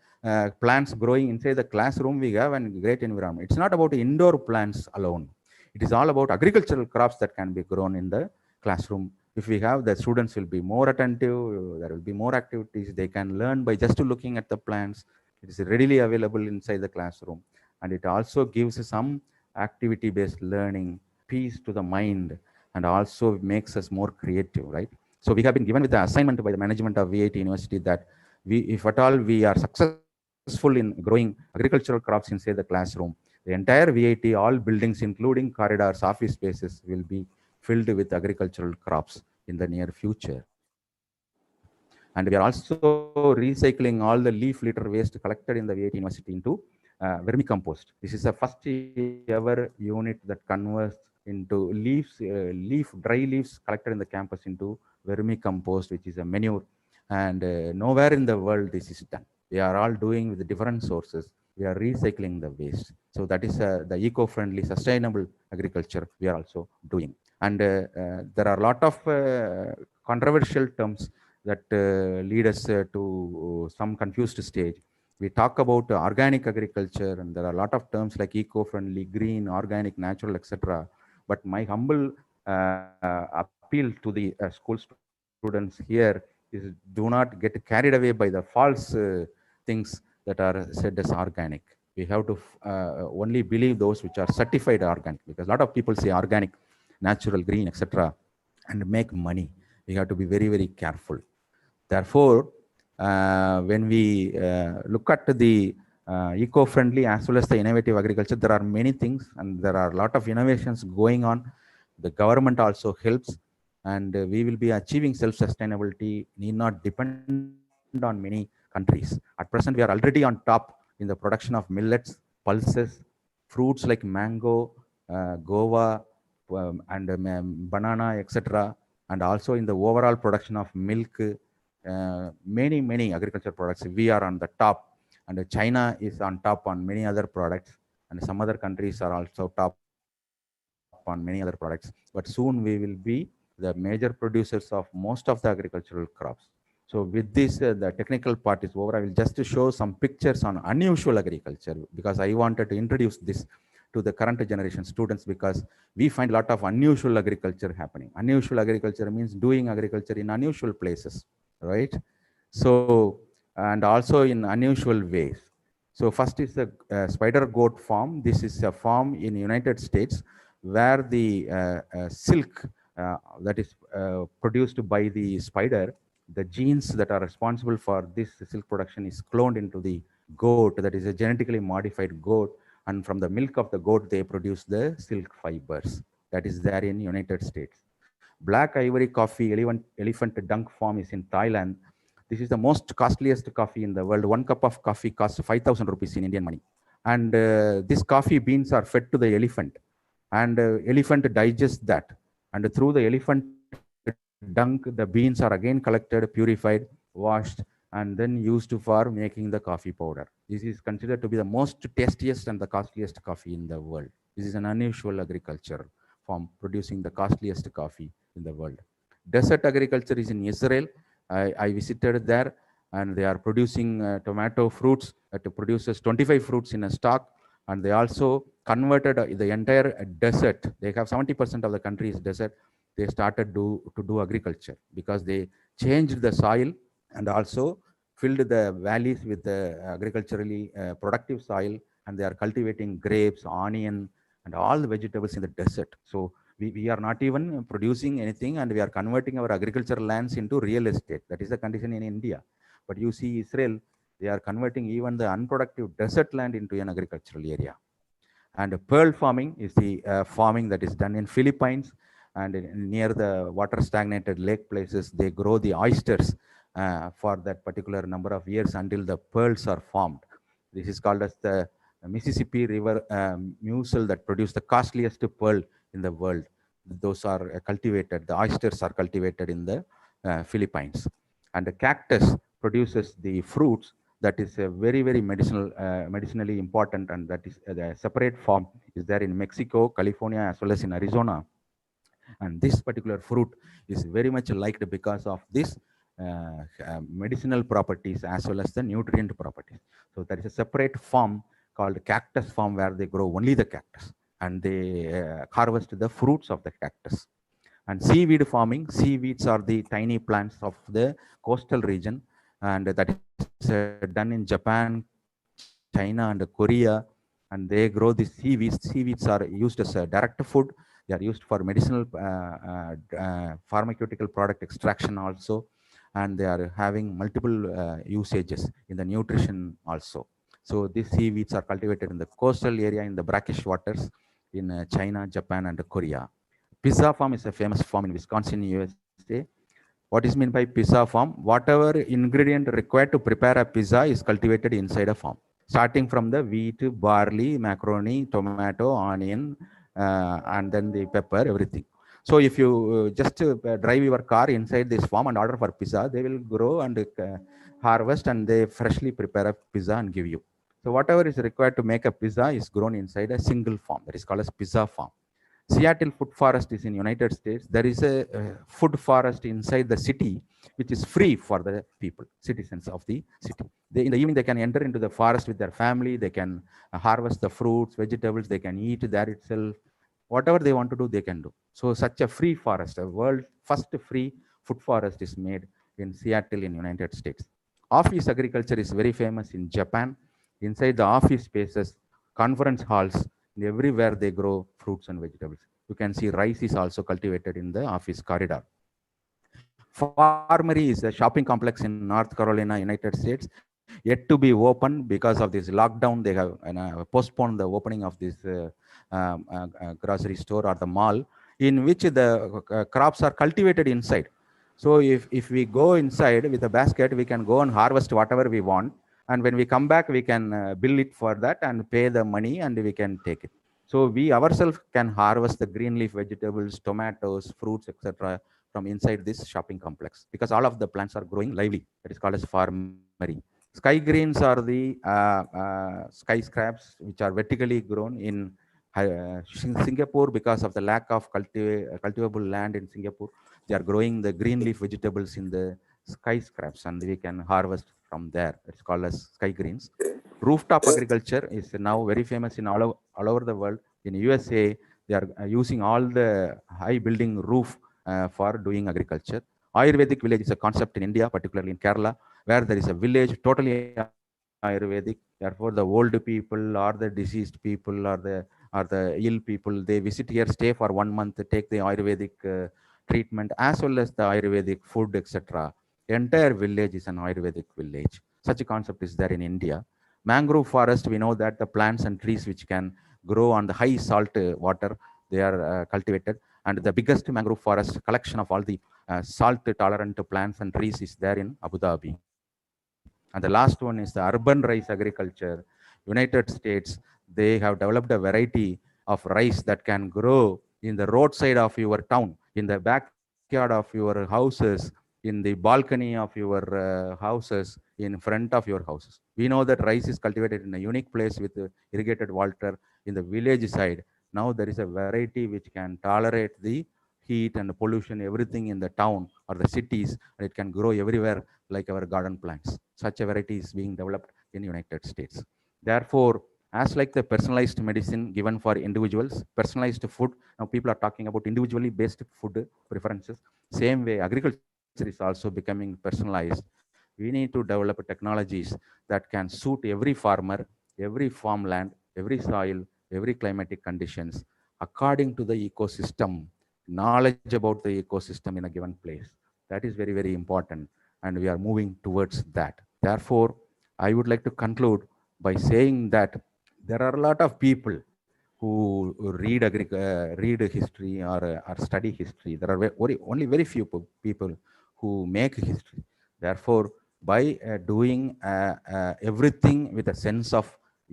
plants growing inside the classroom, we have a great environment. It's not about indoor plants alone. It is all about agricultural crops that can be grown in the classroom. If we have, the students will be more attentive, there will be more activities. They can learn by just looking at the plants. It is readily available inside the classroom. And it also gives some activity-based learning, peace to the mind, and also makes us more creative, right? So we have been given with the assignment by the management of VIT University that if at all we are successful in growing agricultural crops inside the classroom, the entire VIT, all buildings, including corridors, office spaces, will be filled with agricultural crops in the near future. And we are also recycling all the leaf litter waste collected in the VIT University into vermicompost. This is the first ever unit that converts into dry leaves collected in the campus into vermicompost, which is a manure. And nowhere in the world this is done. We are all doing with different sources. We are recycling the waste. So that is the eco-friendly, sustainable agriculture we are also doing. And there are a lot of controversial terms that lead us to some confused stage. We talk about organic agriculture, and there are a lot of terms like eco-friendly, green, organic, natural, etc. But my humble appeal to the school students here is do not get carried away by the false things that are said as organic. We have to only believe those which are certified organic, because a lot of people say organic, natural, green, etc., and make money. We have to be very, very careful. Therefore, when we look at the eco-friendly as well as the innovative agriculture, there are many things, and there are a lot of innovations going on. The government also helps, and we will be achieving self-sustainability, need not depend on many countries. At present, we are already on top in the production of millets, pulses, fruits like mango, guava, and banana, etc., and also in the overall production of milk. Many agriculture products, we are on the top, and China is on top on many other products, and some other countries are also top on many other products. But soon we will be the major producers of most of the agricultural crops. So with this, the technical part is over. I will just show some pictures on unusual agriculture, because I wanted to introduce this to the current generation students, because we find a lot of unusual agriculture happening. Unusual agriculture means doing agriculture in unusual places, right? So, and also in unusual ways. So first is the spider goat farm. This is a farm in United States where the silk that is produced by the spider, the genes that are responsible for this silk production is cloned into the goat, that is a genetically modified goat, and from the milk of the goat they produce the silk fibers. That is there in United States. Black ivory coffee elephant dunk farm is in Thailand. This is the most costliest coffee in the world. 1 cup of coffee costs 5,000 rupees in Indian money. And this coffee beans are fed to the elephant, and elephant digests that. And through the elephant dung, the beans are again collected, purified, washed, and then used for making the coffee powder. This is considered to be the most tastiest and the costliest coffee in the world. This is an unusual agriculture form producing the costliest coffee in the world. Desert agriculture is in Israel. I visited there, and they are producing tomato fruits. It produces 25 fruits in a stock, and they also converted the entire desert. They have 70% of the country is desert. They started to do agriculture because they changed the soil and also filled the valleys with the agriculturally productive soil, and they are cultivating grapes, onion, and all the vegetables in the desert. So we are not even producing anything, and we are converting our agricultural lands into real estate. That is the condition in India. But you see Israel, they are converting even the unproductive desert land into an agricultural area. And pearl farming is the farming that is done in Philippines, and near the water stagnated lake places, they grow the oysters for that particular number of years until the pearls are formed. This is called as the Mississippi River mussel that produce the costliest pearl in the world. Those are cultivated. The oysters are cultivated in the Philippines, and the cactus produces the fruits that is very, very medicinally important, and that is the separate form is there in Mexico, California, as well as in Arizona. And this particular fruit is very much liked because of this medicinal properties as well as the nutrient properties. So there is a separate farm called cactus farm where they grow only the cactus, and they harvest the fruits of the cactus. And seaweed farming, seaweeds are the tiny plants of the coastal region, and that is done in Japan, China, and Korea, and they grow the seaweeds. Seaweeds are used as a direct food. They are used for medicinal pharmaceutical product extraction also, and they are having multiple usages in the nutrition also. So these seaweeds are cultivated in the coastal area in the brackish waters in China, Japan, and Korea. Pizza farm is a famous farm in Wisconsin, USA. What is meant by pizza farm? Whatever ingredient required to prepare a pizza is cultivated inside a farm, starting from the wheat, barley, macaroni, tomato, onion, and then the pepper, everything. So if you just drive your car inside this farm and order for pizza, they will grow and harvest, and they freshly prepare a pizza and give you. So whatever is required to make a pizza is grown inside a single farm. That is called as pizza farm. Seattle Food Forest is in United States. There is a food forest inside the city, which is free for the people, citizens of the city. In the evening, they can enter into the forest with their family. They can harvest the fruits, vegetables. They can eat there itself. Whatever they want to do, they can do. So such a free forest, a world first free food forest is made in Seattle in United States. Office agriculture is very famous in Japan. Inside the office spaces, conference halls, everywhere they grow fruits and vegetables. You can see rice is also cultivated in the office corridor. Farmery is a shopping complex in North Carolina, United States, yet to be opened because of this lockdown. They have postponed the opening of this grocery store or the mall, in which the crops are cultivated inside. So if we go inside with a basket, we can go and harvest whatever we want. And when we come back, we can bill it for that and pay the money, and we can take it. So we ourselves can harvest the green leaf vegetables, tomatoes, fruits, etc. from inside this shopping complex, because all of the plants are growing lively. That is called as farmery. Sky greens are the sky scraps which are vertically grown in Singapore. Because of the lack of cultivable land in Singapore, they are growing the green leaf vegetables in the sky scraps, and we can harvest from there. It's called as sky greens. Rooftop agriculture is now very famous in all over the world. In USA, they are using all the high building roof for doing agriculture. Ayurvedic village is a concept in India, particularly in Kerala, where there is a village totally Ayurvedic. Therefore, the old people or the diseased people or the ill people, they visit here, stay for 1 month, take the Ayurvedic treatment as well as the Ayurvedic food, etc. The entire village is an Ayurvedic village. Such a concept is there in India. Mangrove forest, we know that the plants and trees which can grow on the high salt water, they are cultivated. And the biggest mangrove forest collection of all the salt tolerant plants and trees is there in Abu Dhabi. And the last one is the urban rice agriculture. United States, they have developed a variety of rice that can grow in the roadside of your town, in the backyard of your houses, in the balcony of your houses, in front of your houses. We know that rice is cultivated in a unique place with irrigated water in the village side. Now there is a variety which can tolerate the heat and pollution, everything in the town or the cities, and it can grow everywhere like our garden plants. Such a variety is being developed in the United States. Therefore, as like the personalized medicine given for individuals, personalized food, now people are talking about individually based food preferences. Same way, agriculture is also becoming personalized. We need to develop technologies that can suit every farmer, every farmland, every soil, every climatic conditions, according to the ecosystem, knowledge about the ecosystem in a given place. That is very, very important, and we are moving towards that. Therefore, I would like to conclude by saying that there are a lot of people who read history or study history. There are only very few people who make history. Therefore, by doing everything with a sense of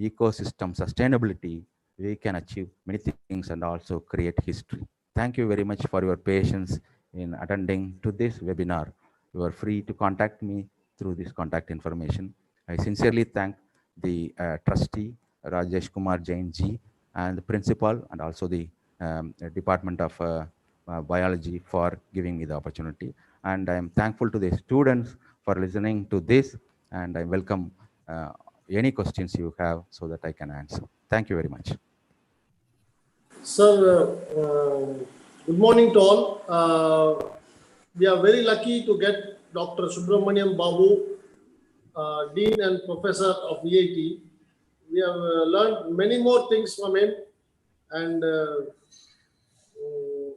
ecosystem sustainability, we can achieve many things and also create history. Thank you very much for your patience in attending to this webinar. You are free to contact me through this contact information. I sincerely thank the trustee Rajesh Kumar Jain ji and the principal and also the Department of Biology for giving me the opportunity. And I am thankful to the students for listening to this, and I welcome any questions you have so that I can answer. Thank you very much. Sir, good morning to all. We are very lucky to get Dr. Subramaniam Babu, Dean and Professor of VIT. We have learned many more things from him, and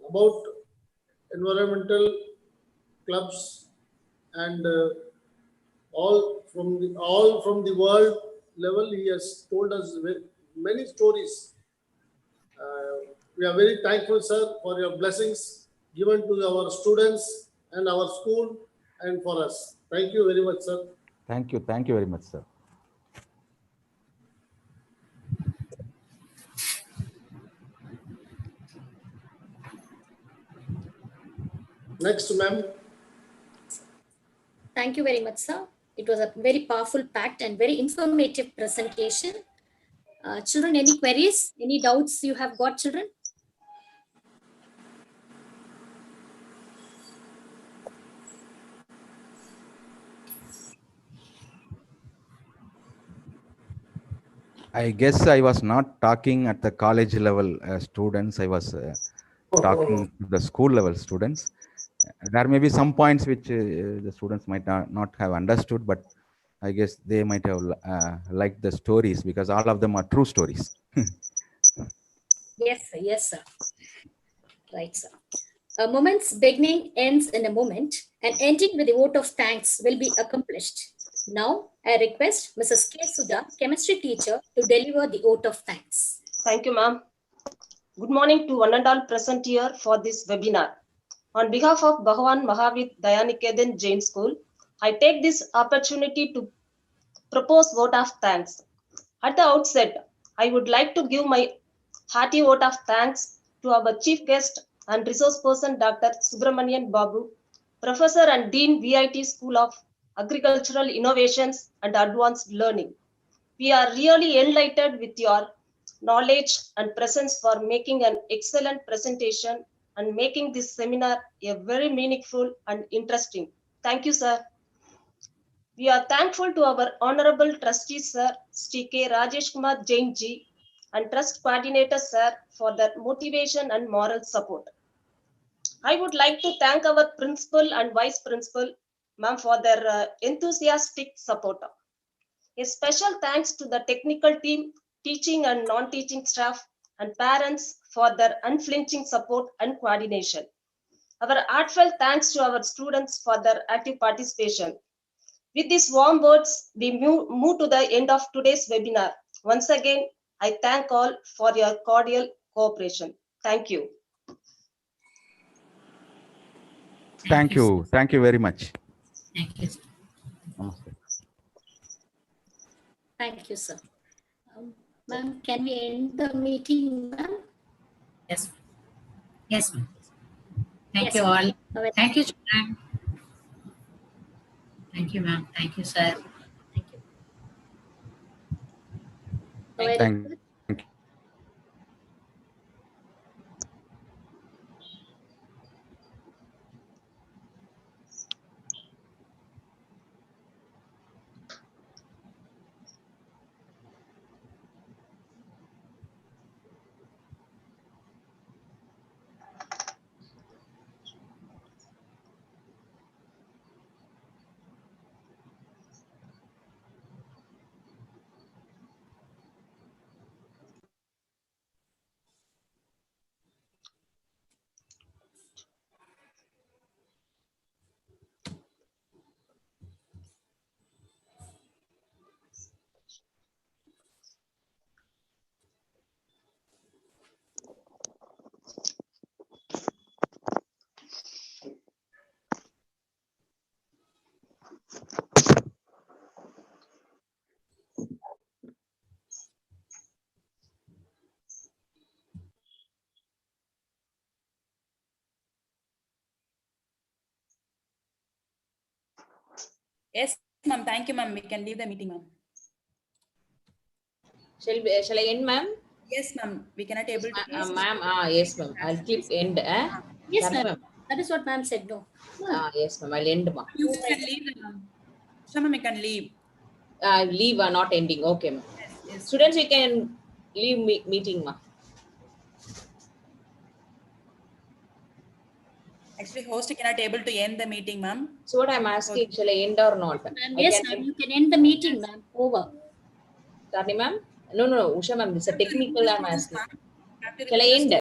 about environmental clubs and all from the world level. He has told us many stories. We are very thankful, sir, for your blessings given to our students and our school and for us. Thank you very much, sir. Thank you. Thank you very much, sir. Next, ma'am. Thank you very much, sir. It was a very powerful, packed, and very informative presentation. Children, any queries, any doubts you have got, children? I guess I was not talking at the college level students. I was talking to the school level students. There may be some points which the students might not have understood, but I guess they might have liked the stories because all of them are true stories. Yes, sir. Yes, sir. Right, sir. A moment's beginning ends in a moment, and ending with a vote of thanks will be accomplished. Now, I request Mrs. K. Sudha, chemistry teacher, to deliver the vote of thanks. Thank you, ma'am. Good morning to one and all present here for this webinar. On behalf of Bhagavan Mahavir Dayaniketan Jain School, I take this opportunity to propose vote of thanks. At the outset, I would like to give my hearty vote of thanks to our chief guest and resource person, Dr. Subramanian Babu, Professor and Dean VIT School of Agricultural Innovations and Advanced Learning. We are really enlightened with your knowledge and presence for making an excellent presentation and making this seminar a very meaningful and interesting. Thank you, sir. We are thankful to our Honorable Trustee Sir, Sri K. Rajesh Kumar Jain ji, and Trust Coordinator Sir for their motivation and moral support. I would like to thank our Principal and Vice Principal, ma'am, for their enthusiastic support. A special thanks to the technical team, teaching and non-teaching staff, and parents for their unflinching support and coordination. Our heartfelt thanks to our students for their active participation. With these warm words, we move to the end of today's webinar. Once again, I thank all for your cordial cooperation. Thank you. Thank you. Thank you very much. Thank you. Namaste. Thank you, sir. Ma'am, can we end the meeting, ma'am? Yes. Yes, ma'am. Thank Yes, you ma'am. all. All right. Thank you, children. Thank you, ma'am. Thank you, sir. Thank you. Very Thank good. Yes, ma'am. Thank you, ma'am. We can leave the meeting, ma'am. Shall I end, ma'am? Yes, ma'am. We cannot able to. Ma'am, yes, ma'am. I'll click end. Yes, Correct, ma'am. That is what ma'am said. No. Yes, ma'am. I'll end, ma'am. You can leave, ma'am. Usha, ma'am, you can leave. Leave, not ending. Okay, ma'am. Yes. Students, you can leave meeting, ma'am. Actually, host cannot able to end the meeting, ma'am. So what I'm asking, shall I end or not? Ma'am, I yes, can ma'am. You can end the meeting, ma'am. Over. Sorry, ma'am. No, Usha, ma'am. This is a technical I'm asking. Have to Shall I remove the end?